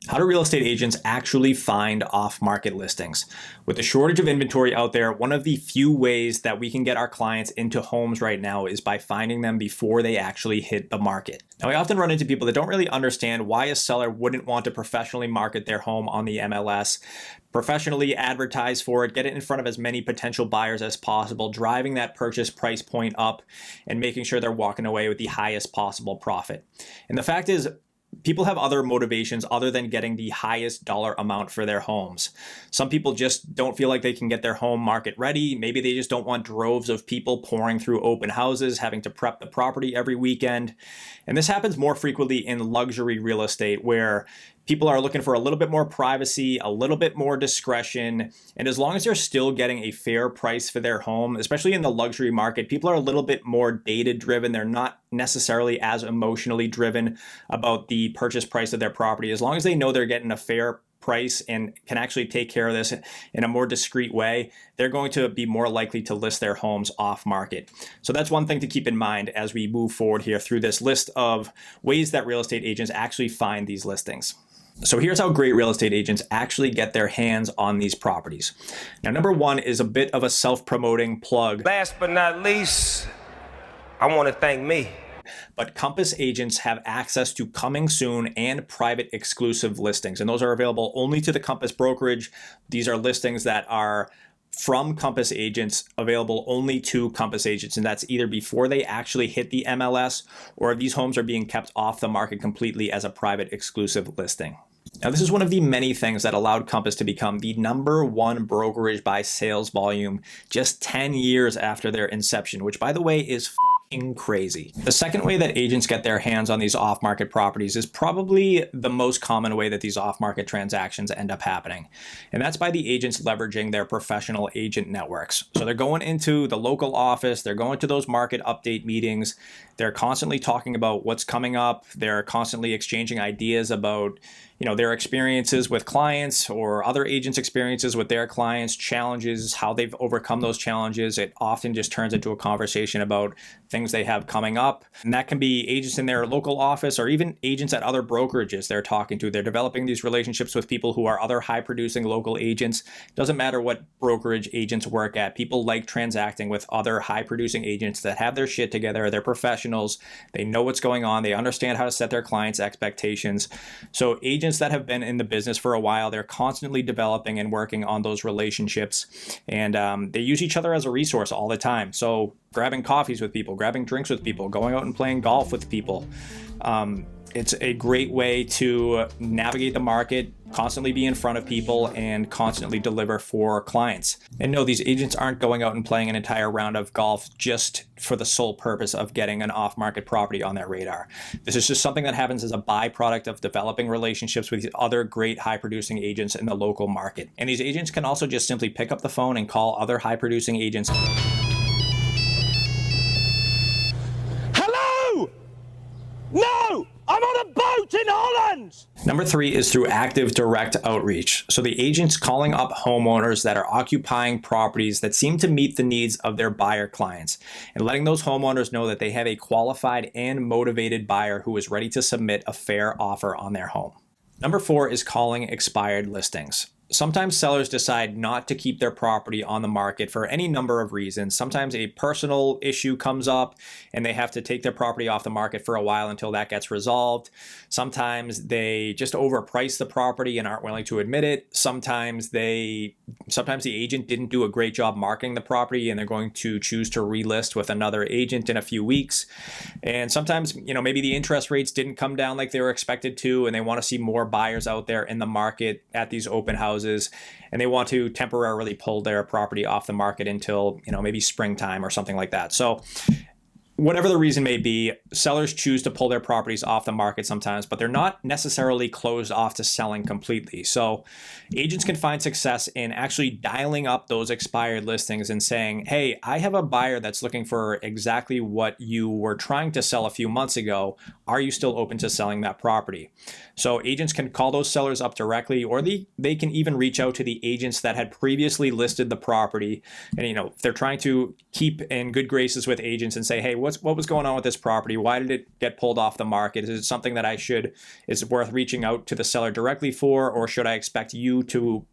How do real estate agents actually find off-market listings? With the shortage of inventory out there, one of the few ways that we can get our clients into homes right now is by finding them before they actually hit the market. Now, I often run into people that don't really understand why a seller wouldn't want to professionally market their home on the MLS, professionally advertise for it, get it in front of as many potential buyers as possible, driving that purchase price point up and making sure they're walking away with the highest possible profit. And the fact is, people have other motivations other than getting the highest dollar amount for their homes. Some people just don't feel like they can get their home market ready. Maybe they just don't want droves of people pouring through open houses, having to prep the property every weekend. And this happens more frequently in luxury real estate, where people are looking for a little bit more privacy, a little bit more discretion. And as long as they're still getting a fair price for their home, especially in the luxury market, people are a little bit more data driven. They're not necessarily as emotionally driven about the purchase price of their property. As long as they know they're getting a fair price and can actually take care of this in a more discreet way, they're going to be more likely to list their homes off market. So that's one thing to keep in mind as we move forward here through this list of ways that real estate agents actually find these listings. So here's how great real estate agents actually get their hands on these properties. Now, number one is a bit of a self-promoting plug. Last but not least, I want to thank me. But Compass agents have access to coming soon and private exclusive listings. And those are available only to the Compass brokerage. These are listings that are from Compass agents, available only to Compass agents. And that's either before they actually hit the MLS, or these homes are being kept off the market completely as a private exclusive listing. Now, this is one of the many things that allowed Compass to become the #1 brokerage by sales volume just 10 years after their inception, which, by the way, is crazy. The second way that agents get their hands on these off-market properties is probably the most common way that these off-market transactions end up happening. And that's by the agents leveraging their professional agent networks. So they're going into the local office, they're going to those market update meetings, they're constantly talking about what's coming up, they're constantly exchanging ideas about their experiences with clients or other agents' experiences with their clients, challenges, how they've overcome those challenges. It often just turns into a conversation about things they have coming up. And that can be agents in their local office or even agents at other brokerages they're talking to. They're developing these relationships with people who are other high-producing local agents. Doesn't matter what brokerage agents work at. People like transacting with other high-producing agents that have their shit together. They're professionals. They know what's going on. They understand how to set their clients' expectations. So agents that have been in the business for a while, they're constantly developing and working on those relationships, and they use each other as a resource all the time. So grabbing coffees with people, grabbing drinks with people, going out and playing golf with people. It's a great way to navigate the market, constantly be in front of people, and constantly deliver for clients. And no, these agents aren't going out and playing an entire round of golf just for the sole purpose of getting an off-market property on their radar. This is just something that happens as a byproduct of developing relationships with other great high-producing agents in the local market. And these agents can also just simply pick up the phone and call other high-producing agents. Hello! No! I'm on a boat in Holland! Number 3 is through active direct outreach. So the agents calling up homeowners that are occupying properties that seem to meet the needs of their buyer clients and letting those homeowners know that they have a qualified and motivated buyer who is ready to submit a fair offer on their home. Number 4 is calling expired listings. Sometimes sellers decide not to keep their property on the market for any number of reasons. Sometimes a personal issue comes up and they have to take their property off the market for a while until that gets resolved. Sometimes they just overprice the property and aren't willing to admit it. Sometimes the agent didn't do a great job marketing the property and they're going to choose to relist with another agent in a few weeks. And sometimes, maybe the interest rates didn't come down like they were expected to, and they want to see more buyers out there in the market at these open houses. And they want to temporarily pull their property off the market until, maybe springtime or something like that. So whatever the reason may be, sellers choose to pull their properties off the market sometimes, but they're not necessarily closed off to selling completely. So agents can find success in actually dialing up those expired listings and saying, hey, I have a buyer that's looking for exactly what you were trying to sell a few months ago. Are you still open to selling that property? So agents can call those sellers up directly, or they can even reach out to the agents that had previously listed the property. And, if they're trying to keep in good graces with agents and say, hey, what was going on with this property? Why did it get pulled off the market? Is it something that is worth reaching out to the seller directly for, or should I expect you to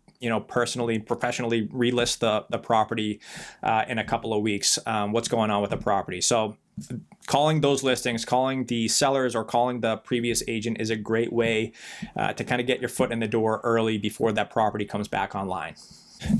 personally, professionally relist the property in a couple of weeks? What's going on with the property? So calling those listings, calling the sellers or calling the previous agent is a great way to kind of get your foot in the door early before that property comes back online.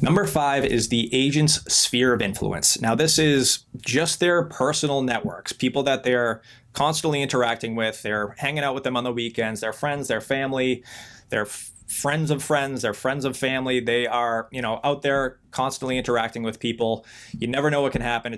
Number 5 is the agent's sphere of influence. Now, this is just their personal networks, people that they're constantly interacting with. They're hanging out with them on the weekends, their friends, their family, their friends of friends, their friends of family. They are, out there constantly interacting with people. You never know what can happen.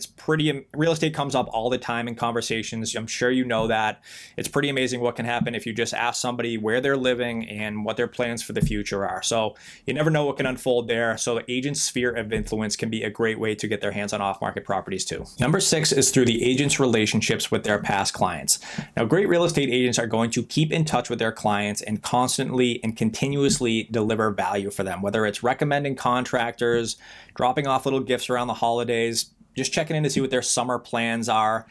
Real estate comes up all the time in conversations. I'm sure you know that. It's pretty amazing what can happen if you just ask somebody where they're living and what their plans for the future are. So you never know what can unfold there. So the agent's sphere of influence can be a great way to get their hands on off-market properties too. Number 6 is through the agent's relationships with their past clients. Now, great real estate agents are going to keep in touch with their clients and constantly and continuously deliver value for them, whether it's recommending contractors, dropping off little gifts around the holidays, just checking in to see what their summer plans are,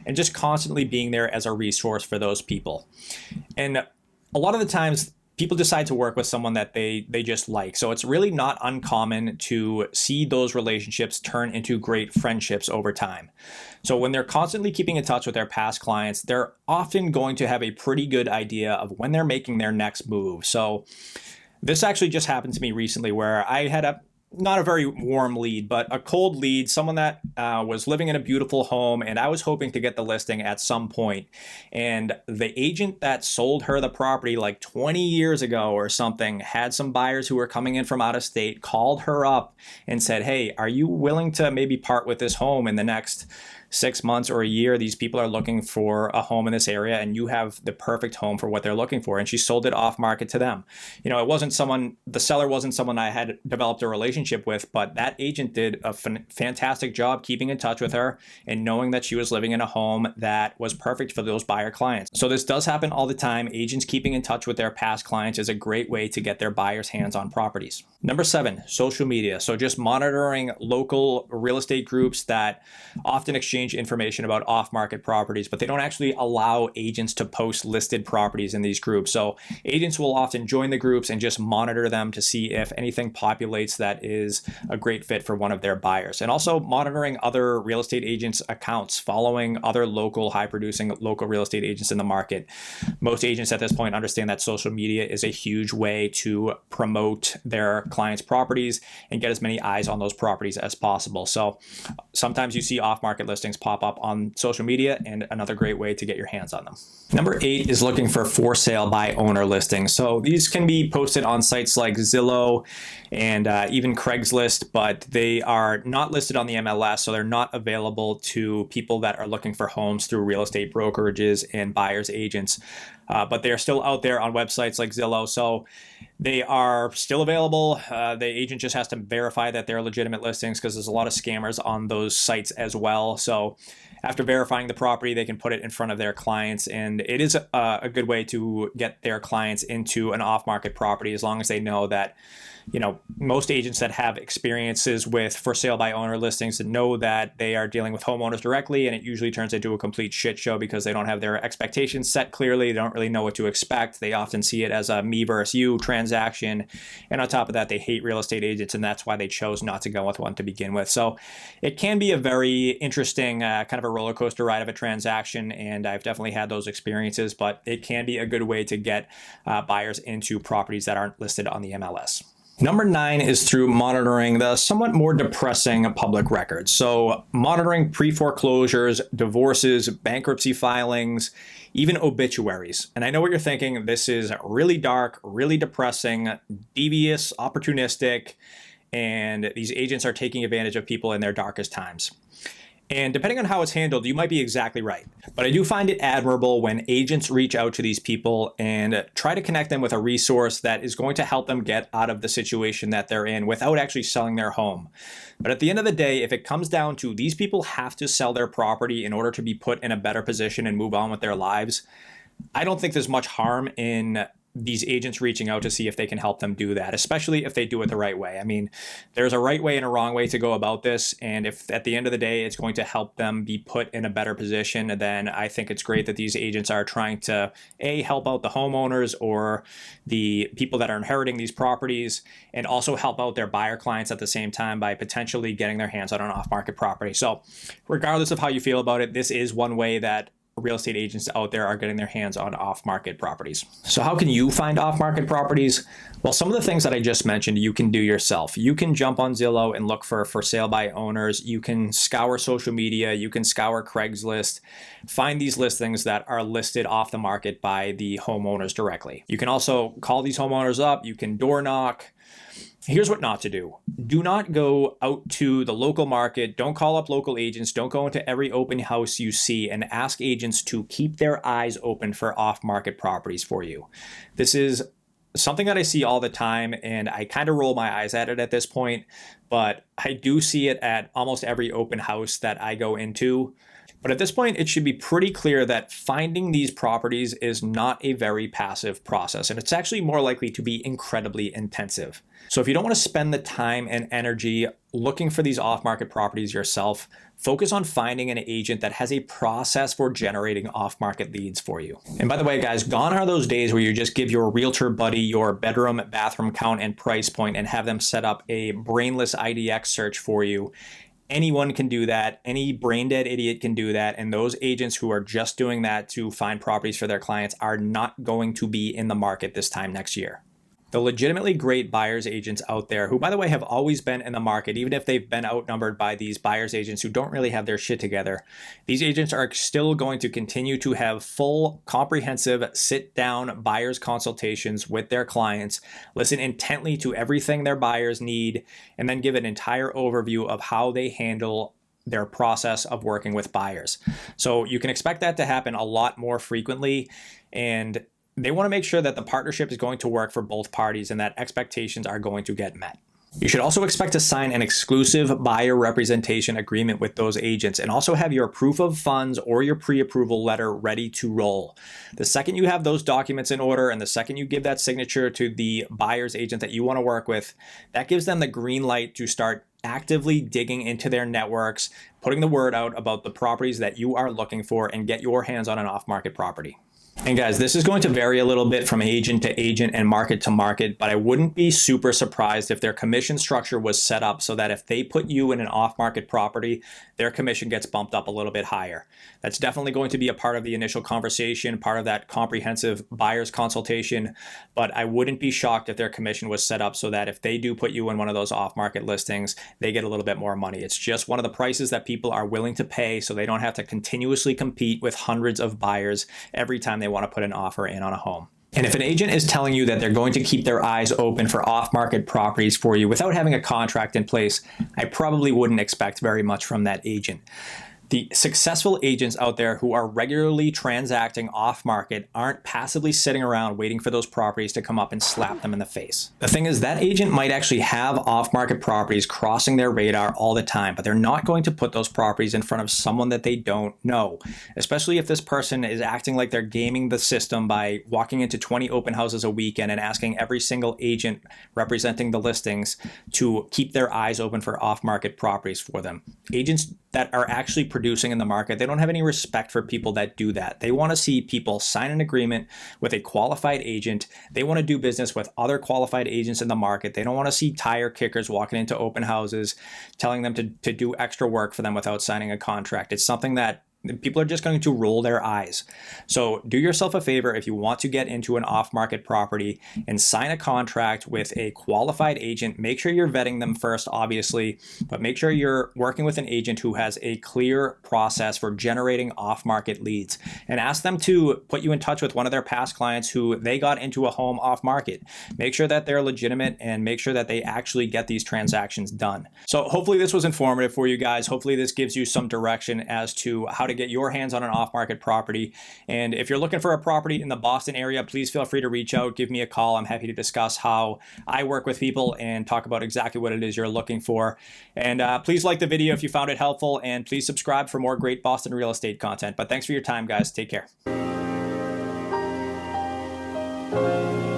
and just constantly being there as a resource for those people. And a lot of the times, people decide to work with someone that they just like. So it's really not uncommon to see those relationships turn into great friendships over time. So when they're constantly keeping in touch with their past clients, they're often going to have a pretty good idea of when they're making their next move. So this actually just happened to me recently where I had not a very warm lead, but a cold lead, someone that was living in a beautiful home, and I was hoping to get the listing at some point. And the agent that sold her the property like 20 years ago or something had some buyers who were coming in from out of state, called her up and said, "Hey, are you willing to maybe part with this home in the next 6 months or a year? These people are looking for a home in this area and you have the perfect home for what they're looking for." And she sold it off market to them. The seller wasn't someone I had developed a relationship with, but that agent did a fantastic job keeping in touch with her and knowing that she was living in a home that was perfect for those buyer clients. So this does happen all the time. Agents keeping in touch with their past clients is a great way to get their buyers' hands on properties. Number 7, social media. So just monitoring local real estate groups that often exchange information about off-market properties, but they don't actually allow agents to post listed properties in these groups. So agents will often join the groups and just monitor them to see if anything populates that is a great fit for one of their buyers. And also monitoring other real estate agents' accounts, following other high-producing local real estate agents in the market. Most agents at this point understand that social media is a huge way to promote their clients' properties and get as many eyes on those properties as possible. So sometimes you see off-market listings pop up on social media, and another great way to get your hands on them. Number 8 is looking for sale by owner listings. So these can be posted on sites like Zillow and even Craigslist, but they are not listed on the MLS, so they're not available to people that are looking for homes through real estate brokerages and buyers agents. But they are still out there on websites like Zillow. So they are still available. The agent just has to verify that they're legitimate listings because there's a lot of scammers on those sites as well. So after verifying the property, they can put it in front of their clients. And it is a good way to get their clients into an off-market property as long as they know that, most agents that have experiences with sale by owner listings know that they are dealing with homeowners directly, and it usually turns into a complete shit show because they don't have their expectations set clearly. They don't really know what to expect. They often see it as a me versus you transaction. And on top of that, they hate real estate agents, and that's why they chose not to go with one to begin with. So it can be a very interesting kind of a roller coaster ride of a transaction, and I've definitely had those experiences, but it can be a good way to get buyers into properties that aren't listed on the MLS. Number 9 is through monitoring the somewhat more depressing public records. So monitoring pre-foreclosures, divorces, bankruptcy filings, even obituaries. And I know what you're thinking. This is really dark, really depressing, devious, opportunistic, and these agents are taking advantage of people in their darkest times. And depending on how it's handled, you might be exactly right. But I do find it admirable when agents reach out to these people and try to connect them with a resource that is going to help them get out of the situation that they're in without actually selling their home. But at the end of the day, if it comes down to these people have to sell their property in order to be put in a better position and move on with their lives, I don't think there's much harm in these agents reaching out to see if they can help them do that, especially if they do it the right way. I mean, there's a right way and a wrong way to go about this. And if at the end of the day, it's going to help them be put in a better position, then I think it's great that these agents are trying to help out the homeowners or the people that are inheriting these properties, and also help out their buyer clients at the same time by potentially getting their hands on an off-market property. So regardless of how you feel about it, this is one way that real estate agents out there are getting their hands on off-market properties. So how can you find off-market properties? Well, some of the things that I just mentioned, you can do yourself. You can jump on Zillow and look for sale by owners. You can scour social media. You can scour Craigslist. Find these listings that are listed off the market by the homeowners directly. You can also call these homeowners up. You can door knock. Here's what not to do. Do not go out to the local market. Don't call up local agents. Don't go into every open house you see and ask agents to keep their eyes open for off-market properties for you. This is something that I see all the time, and I kind of roll my eyes at it at this point, but I do see it at almost every open house that I go into. But at this point, it should be pretty clear that finding these properties is not a very passive process, and it's actually more likely to be incredibly intensive. So if you don't want to spend the time and energy looking for these off-market properties yourself, focus on finding an agent that has a process for generating off-market leads for you. And by the way, guys, gone are those days where you just give your realtor buddy your bedroom, bathroom count, and price point and have them set up a brainless IDX search for you. Anyone can do that. Any brain dead idiot can do that. And those agents who are just doing that to find properties for their clients are not going to be in the market this time next year. The legitimately great buyer's agents out there, who, by the way, have always been in the market, even if they've been outnumbered by these buyer's agents who don't really have their shit together, these agents are still going to continue to have full, comprehensive, sit-down buyer's consultations with their clients, listen intently to everything their buyers need, and then give an entire overview of how they handle their process of working with buyers. So you can expect that to happen a lot more frequently, and they want to make sure that the partnership is going to work for both parties and that expectations are going to get met. You should also expect to sign an exclusive buyer representation agreement with those agents, and also have your proof of funds or your pre-approval letter ready to roll. The second you have those documents in order, and the second you give that signature to the buyer's agent that you want to work with, that gives them the green light to start actively digging into their networks, putting the word out about the properties that you are looking for, and get your hands on an off-market property. And guys, this is going to vary a little bit from agent to agent and market to market, but I wouldn't be super surprised if their commission structure was set up so that if they put you in an off-market property, their commission gets bumped up a little bit higher. That's definitely going to be a part of the initial conversation, part of that comprehensive buyer's consultation, but I wouldn't be shocked if their commission was set up so that if they do put you in one of those off-market listings, they get a little bit more money. It's just one of the prices that people are willing to pay so they don't have to continuously compete with hundreds of buyers every time they want to put an offer in on a home. And if an agent is telling you that they're going to keep their eyes open for off-market properties for you without having a contract in place, I probably wouldn't expect very much from that agent. The successful agents out there who are regularly transacting off-market aren't passively sitting around waiting for those properties to come up and slap them in the face. The thing is, that agent might actually have off-market properties crossing their radar all the time, but they're not going to put those properties in front of someone that they don't know, especially if this person is acting like they're gaming the system by walking into 20 open houses a weekend and asking every single agent representing the listings to keep their eyes open for off-market properties for them. Agents that are actually producing in the market, they don't have any respect for people that do that. They want to see people sign an agreement with a qualified agent. They want to do business with other qualified agents in the market. They don't want to see tire kickers walking into open houses, telling them to do extra work for them without signing a contract. It's something that people are just going to roll their eyes. So do yourself a favor if you want to get into an off-market property and sign a contract with a qualified agent. Make sure you're vetting them first, obviously, but make sure you're working with an agent who has a clear process for generating off-market leads, and ask them to put you in touch with one of their past clients who they got into a home off-market. Make sure that they're legitimate and make sure that they actually get these transactions done. So hopefully this was informative for you guys. Hopefully this gives you some direction as to how to get your hands on an off-market property. And if you're looking for a property in the Boston area, please feel free to reach out, give me a call. I'm happy to discuss how I work with people and talk about exactly what it is you're looking for. And please like the video if you found it helpful, and please subscribe for more great Boston real estate content. But thanks for your time, guys. Take care. Bye.